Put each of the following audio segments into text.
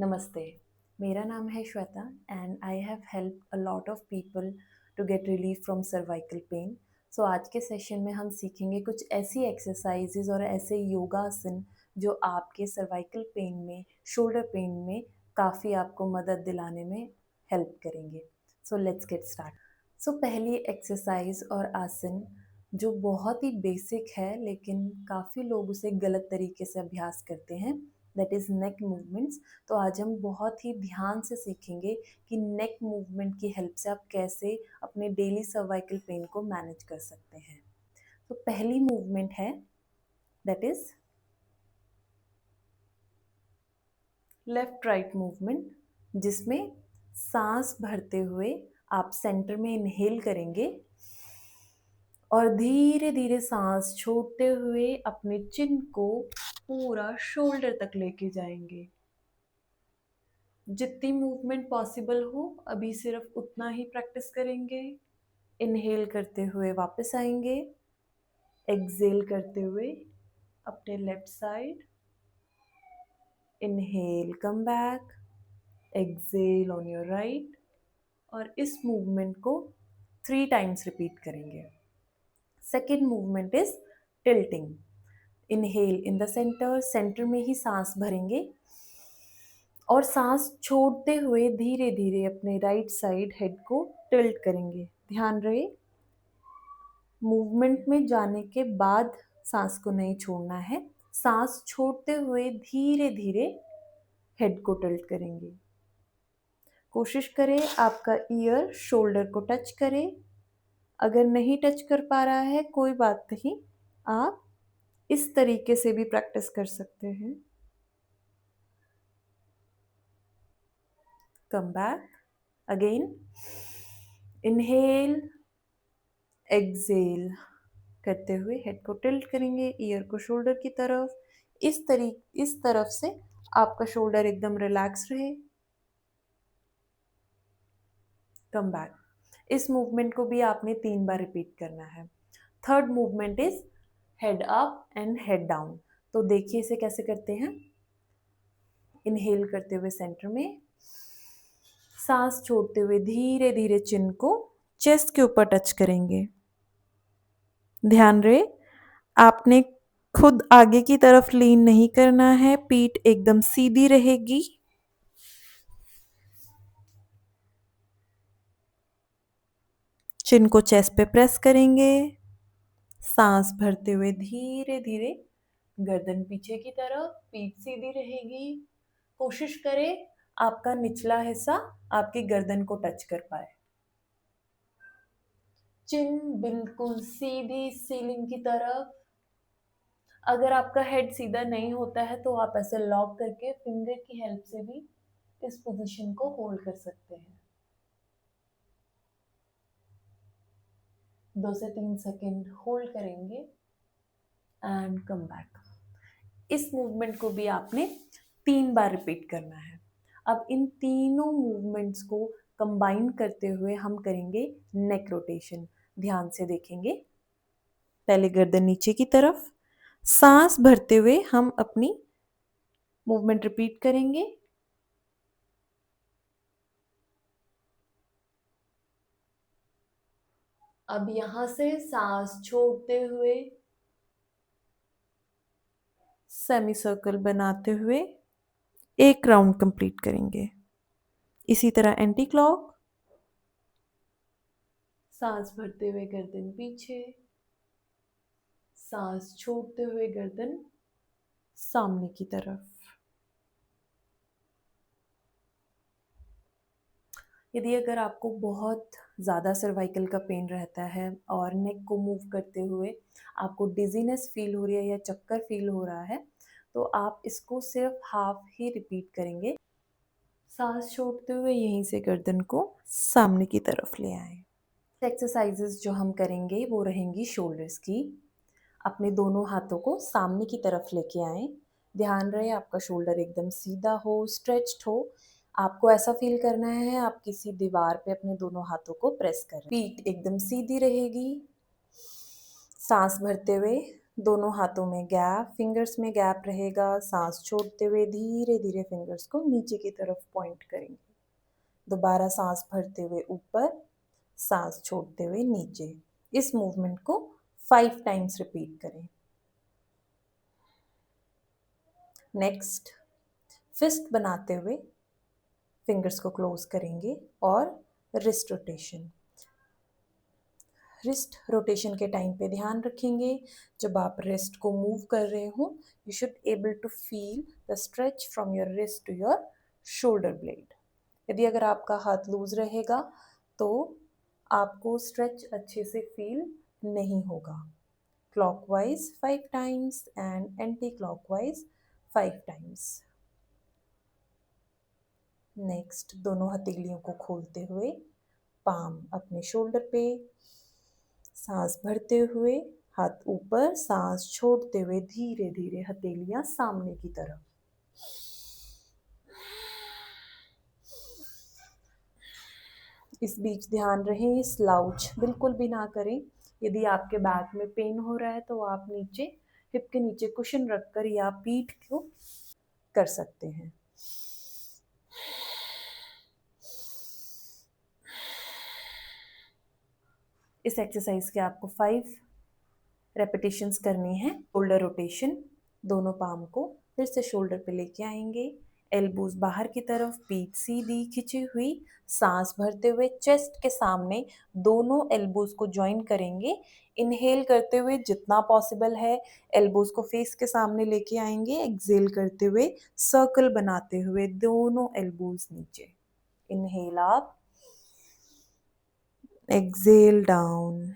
नमस्ते, मेरा नाम है Shweta and I have helped a lot of people to get relief from cervical pain. So आज के सेशन में हम सीखेंगे कुछ ऐसी एक्सरसाइजेज और ऐसे योगासन जो आपके सर्वाइकल पेन में, शोल्डर पेन में काफ़ी आपको मदद दिलाने में हेल्प करेंगे। So let's get start. So पहली एक्सरसाइज और आसन जो बहुत ही बेसिक है लेकिन काफ़ी लोग उसे गलत तरीके से अभ्यास करते हैं, दैट इज़ नेक मूवमेंट्स। तो आज हम बहुत ही ध्यान से सीखेंगे कि नेक मूवमेंट की हेल्प से आप कैसे अपने डेली सर्वाइकल पेन को मैनेज कर सकते हैं। तो पहली मूवमेंट है that is left right movement, जिसमें सांस भरते हुए आप सेंटर में इनहेल करेंगे और धीरे धीरे सांस छोड़ते हुए अपने चिन को पूरा शोल्डर तक लेके जाएंगे। जितनी मूवमेंट पॉसिबल हो अभी सिर्फ उतना ही प्रैक्टिस करेंगे। इनहेल करते हुए वापस आएंगे, एक्सहेल करते हुए अपने left side, inhale come back, exhale on your right. और इस मूवमेंट को 3 टाइम्स रिपीट करेंगे। Second movement is tilting. Inhale in the centre, centre में ही सांस भरेंगे और सांस छोड़ते हुए धीरे धीरे अपने राइट साइड हेड को टिल्ट करेंगे। ध्यान रहे, मूवमेंट में जाने के बाद सांस को नहीं छोड़ना है, सांस छोड़ते हुए धीरे धीरे हेड को टिल्ट करेंगे। कोशिश करें आपका ईयर शोल्डर को टच करे। अगर नहीं टच कर पा रहा है कोई बात नहीं, आप इस तरीके से भी प्रैक्टिस कर सकते हैं। Come back again, inhale, exhale करते हुए हेड को टिल्ट करेंगे, ईयर को शोल्डर की तरफ। इस तरफ से आपका शोल्डर एकदम रिलैक्स रहे। Come back. इस मूवमेंट को भी आपने 3 बार रिपीट करना है। Third movement is head up and head down. तो देखिए इसे कैसे करते हैं। इनहेल करते हुए सेंटर में, सांस छोड़ते हुए धीरे धीरे चिन को चेस्ट के ऊपर टच करेंगे। ध्यान रहे, आपने खुद आगे की तरफ लीन नहीं करना है, पीठ एकदम सीधी रहेगी। चिन को चेस्ट पे प्रेस करेंगे, सांस भरते हुए धीरे धीरे गर्दन पीछे की तरफ, पीठ सीधी रहेगी। कोशिश करें आपका निचला हिस्सा आपकी गर्दन को टच कर पाए। चिन बिल्कुल सीधी सीलिंग की तरफ। अगर आपका हेड सीधा नहीं होता है तो आप ऐसे लॉक करके फिंगर की हेल्प से भी इस पोजीशन को होल्ड कर सकते हैं। 2 से 3 सेकेंड होल्ड करेंगे एंड कम बैक। इस मूवमेंट को भी आपने 3 बार रिपीट करना है। अब इन तीनों मूवमेंट्स को कंबाइन करते हुए हम करेंगे नेक रोटेशन। ध्यान से देखेंगे। पहले गर्दन नीचे की तरफ, सांस भरते हुए हम अपनी मूवमेंट रिपीट करेंगे। अब यहां से सांस छोड़ते हुए सेमी सर्कल बनाते हुए एक राउंड कंप्लीट करेंगे। इसी तरह एंटी क्लॉक, सांस भरते हुए गर्दन पीछे, सांस छोड़ते हुए गर्दन सामने की तरफ। यदि अगर आपको बहुत ज़्यादा सर्वाइकल का पेन रहता है और नेक को मूव करते हुए आपको डिजीनेस फील हो रही है या चक्कर फील हो रहा है, तो आप इसको सिर्फ हाफ ही रिपीट करेंगे। सांस छोड़ते हुए यहीं से गर्दन को सामने की तरफ ले आए। एक्सरसाइजेस जो हम करेंगे वो रहेंगी शोल्डर्स की। अपने दोनों हाथों को सामने की तरफ लेके आए। ध्यान रहे आपका शोल्डर एकदम सीधा हो, स्ट्रेच्ड हो। आपको ऐसा फील करना है आप किसी दीवार पे अपने दोनों हाथों को प्रेस कर रहे हैं। पीठ एकदम सीधी रहेगी। सांस भरते हुए दोनों हाथों में गैप, फिंगर्स में गैप रहेगा। सांस छोड़ते हुए धीरे धीरे फिंगर्स को नीचे की तरफ पॉइंट करेंगे। दोबारा सांस भरते हुए ऊपर, सांस छोड़ते हुए नीचे। इस मूवमेंट को 5 टाइम्स रिपीट करें। नेक्स्ट, फिस्ट बनाते हुए फिंगर्स को क्लोज करेंगे और रिस्ट रोटेशन। रिस्ट रोटेशन के टाइम पे ध्यान रखेंगे, जब आप रिस्ट को मूव कर रहे हो, you should able to feel the stretch from your wrist to your shoulder blade. यदि अगर आपका हाथ लूज रहेगा तो आपको स्ट्रेच अच्छे से फील नहीं होगा। Clockwise 5 times and anti clockwise 5 times. Next, दोनों हथेलियों को खोलते हुए पाम अपने शोल्डर पे, सांस भरते हुए हाथ ऊपर, सांस छोड़ते हुए धीरे धीरे हथेलियां सामने की तरफ। इस बीच ध्यान रहे स्लाउच बिल्कुल भी ना करें। यदि आपके बैक में पेन हो रहा है तो आप नीचे हिप के नीचे कुशन रखकर या पीठ को कर सकते हैं। इस एक्सरसाइज के आपको 5 रेपिटेशंस करनी है। शोल्डर रोटेशन, दोनों पाम को फिर से शोल्डर पे लेके आएंगे, एल्बोज बाहर की तरफ, पीठ सीधी खिंची हुई, सांस भरते हुए चेस्ट के सामने दोनों एल्बोज को ज्वाइन करेंगे। इनहेल करते हुए जितना पॉसिबल है एल्बोज को फेस के सामने लेके आएंगे। एक्सेल करते हुए सर्कल बनाते हुए दोनों एल्बोज नीचे। Inhale up, exhale down.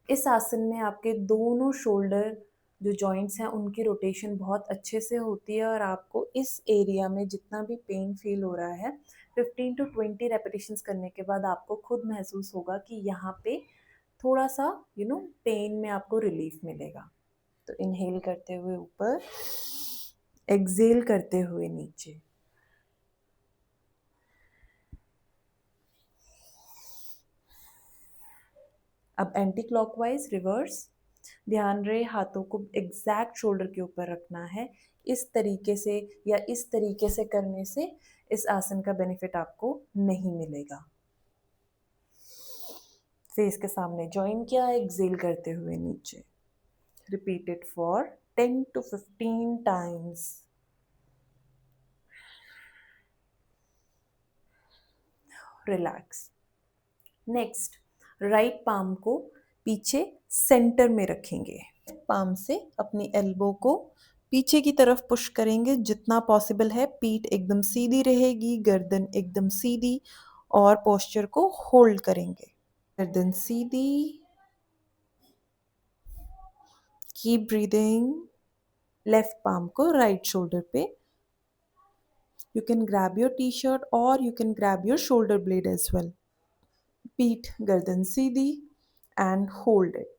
इस आसन में आपके दोनों शोल्डर जो जॉइंट्स हैं उनकी रोटेशन बहुत अच्छे से होती है और आपको इस एरिया में जितना भी पेन फील हो रहा है 15 to 20 रेपिटेशंस करने के बाद आपको खुद महसूस होगा कि यहाँ पे थोड़ा सा पेन में आपको रिलीफ मिलेगा। तो इनहेल करते हुए ऊपर, एक्सेल करते हुए नीचे। अब एंटी क्लॉकवाइज रिवर्स। ध्यान रहे हाथों को एग्जैक्ट शोल्डर के ऊपर रखना है। इस तरीके से या इस तरीके से करने से इस आसन का बेनिफिट आपको नहीं मिलेगा। फेस के सामने ज्वाइन किया, एक्सेल करते हुए नीचे। Repeat it for 10 to 15 times. Relax. Next, right palm को पीछे सेंटर में रखेंगे। पाम से अपनी एल्बो को पीछे की तरफ पुश करेंगे जितना पॉसिबल है। पीठ एकदम सीधी रहेगी, गर्दन एकदम सीधी, और पोस्चर को होल्ड करेंगे। गर्दन सीधी, कीप ब्रीदिंग। लेफ्ट पाम को राइट शोल्डर पे। You can grab your T shirt और you can grab your shoulder blade as well. पीठ गर्दन सीधी and hold it.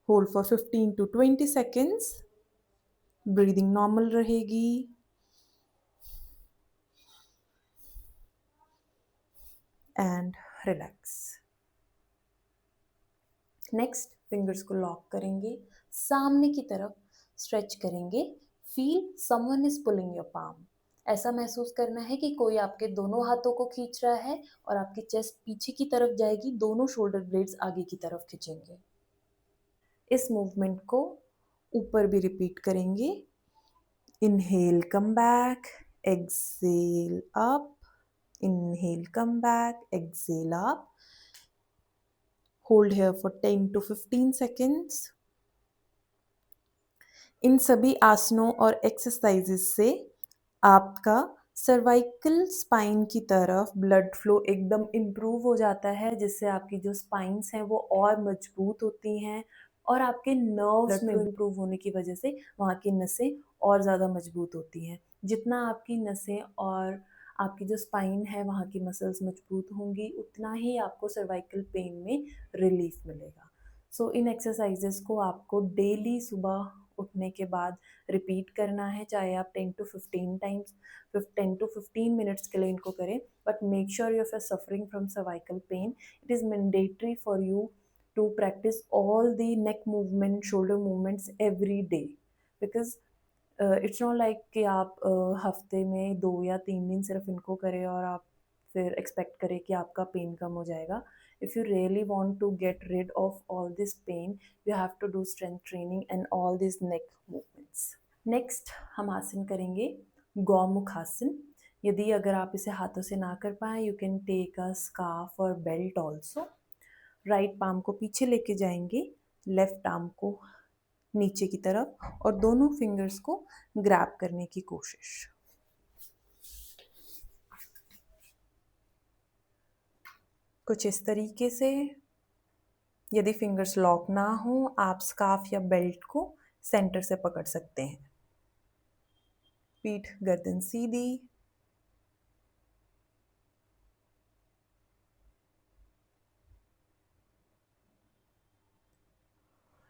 Hold for 15 to 20 seconds। Breathing normal रहेगी। And relax. नेक्स्ट, फिंगर्स को lock करेंगे, सामने की तरफ स्ट्रेच करेंगे। Feel someone is pulling your palm. ऐसा महसूस करना है कि कोई आपके दोनों हाथों को खींच रहा है और आपकी चेस्ट पीछे की तरफ जाएगी, दोनों शोल्डर ब्लेड्स आगे की तरफ खींचेंगे। इस मूवमेंट को ऊपर भी रिपीट करेंगे। Inhale come back, exhale up, inhale come back, exhale up. Hold here for 10 to 15 seconds। इन सभी आसनों और एक्सरसाइजेस से आपका सर्वाइकल स्पाइन की तरफ ब्लड फ्लो एकदम इम्प्रूव हो जाता है, जिससे आपकी जो स्पाइन्स हैं वो और मजबूत होती हैं और आपके नर्व्स में इम्प्रूव होने की वजह से वहाँ की नसें और ज़्यादा मजबूत होती हैं। जितना आपकी नसें और आपकी जो स्पाइन है वहाँ की मसल्स मजबूत होंगी, उतना ही आपको सर्वाइकल पेन में रिलीफ मिलेगा। सो इन एक्सरसाइजेस को आपको डेली सुबह उठने के बाद रिपीट करना है, चाहे आप 10 to 15 टाइम्स 10 to 15 मिनट्स के लिए इनको करें। But make sure you are suffering from cervical pain, it is mandatory for you to practice all the neck movement, shoulder movements every day, because it's not like कि आप हफ्ते में 2 या 3 दिन सिर्फ इनको करें और आप फिर एक्सपेक्ट करें कि आपका पेन कम हो जाएगा. If you really want to get rid of all this pain, you have to do strength training and all this neck movements. Next हम आसन करेंगे गौमुख आसन. यदि अगर आप इसे हाथों से ना कर पाएँ, you can take a scarf और बेल्ट ऑल्सो. राइट पाम को पीछे लेके जाएंगे, लेफ्ट आर्म को नीचे की तरफ और दोनों फिंगर्स को ग्रैब करने की कोशिश. कुछ इस तरीके से. यदि फिंगर्स लॉक ना हो, आप स्कार्फ या बेल्ट को सेंटर से पकड़ सकते हैं. पीठ गर्दन सीधी.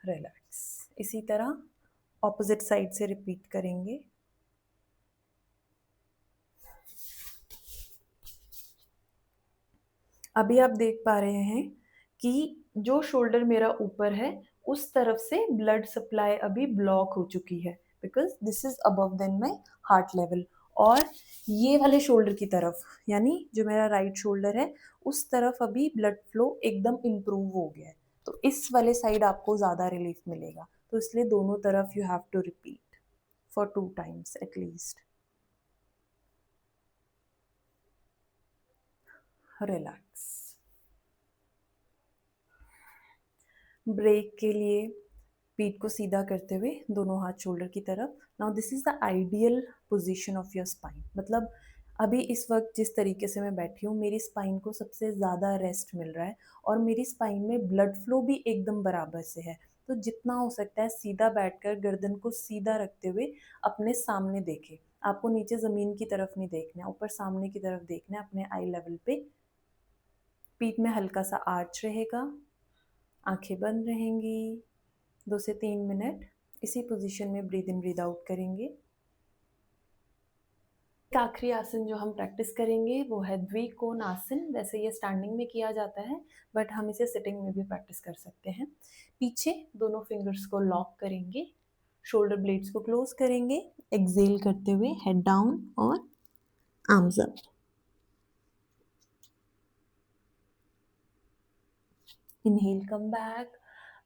रिलैक्स. इसी तरह ऑपोजिट साइड से रिपीट करेंगे. अभी आप देख पा रहे हैं कि जो शोल्डर मेरा ऊपर है उस तरफ से ब्लड सप्लाई अभी ब्लॉक हो चुकी है, because this is above than my heart level. और ये वाले शोल्डर की तरफ, यानी जो मेरा राइट शोल्डर है, उस तरफ अभी ब्लड फ्लो एकदम इम्प्रूव हो गया है. तो इस वाले साइड आपको ज़्यादा रिलीफ मिलेगा. तो इसलिए दोनों तरफ you have to repeat for 2 times at least. Relax. Break के लिए पीठ को सीधा करते हुए दोनों हाथ शोल्डर की तरफ. Now this is the ideal position of your spine. मतलब अभी इस वक्त जिस तरीके से मैं बैठी हूँ, मेरी स्पाइन को सबसे ज़्यादा रेस्ट मिल रहा है और मेरी स्पाइन में ब्लड फ्लो भी एकदम बराबर से है. तो जितना हो सकता है सीधा बैठकर गर्दन को सीधा रखते हुए अपने सामने देखें. आपको नीचे ज़मीन की तरफ नहीं देखना है, ऊपर सामने की तरफ देखना है अपने आई लेवल पे. पीठ में हल्का सा आर्च रहेगा. आंखें बंद रहेंगी. 2 से 3 मिनट इसी पोजीशन में ब्रीद इन ब्रीद आउट करेंगे. एक आखिरी आसन जो हम प्रैक्टिस करेंगे वो है द्विकोण आसन. वैसे ये स्टैंडिंग में किया जाता है, बट हम इसे सिटिंग में भी प्रैक्टिस कर सकते हैं. पीछे दोनों फिंगर्स को लॉक करेंगे, शोल्डर ब्लेड्स को क्लोज करेंगे, एक्सेल करते हुए हेड डाउन और arms up. Inhale come back.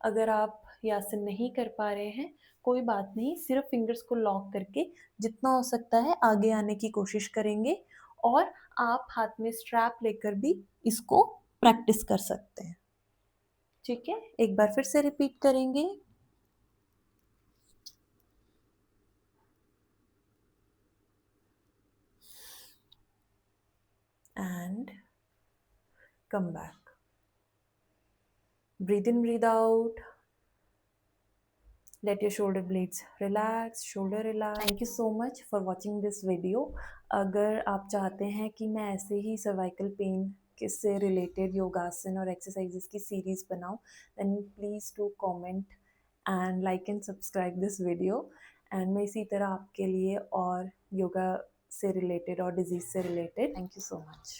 अगर आप ये आसन नहीं कर पा रहे हैं, कोई बात नहीं, सिर्फ फिंगर्स को लॉक करके जितना हो सकता है आगे आने की कोशिश करेंगे. और आप हाथ में स्ट्रैप लेकर भी इसको प्रैक्टिस कर सकते हैं. ठीक है, एक बार फिर से रिपीट करेंगे. And come back. Breathe in breathe out. Let your shoulder blades relax, shoulder relax. Thank you so much for watching this video. अगर आप चाहते हैं कि मैं ऐसे ही सर्वाइकल पेन से रिलेटेड योगासन और एक्सरसाइजेस की सीरीज़ बनाऊं, then please do comment and like and subscribe this video. And मैं इसी तरह आपके लिए और योगा से रिलेटेड और डिजीज़ से related. Thank you so much.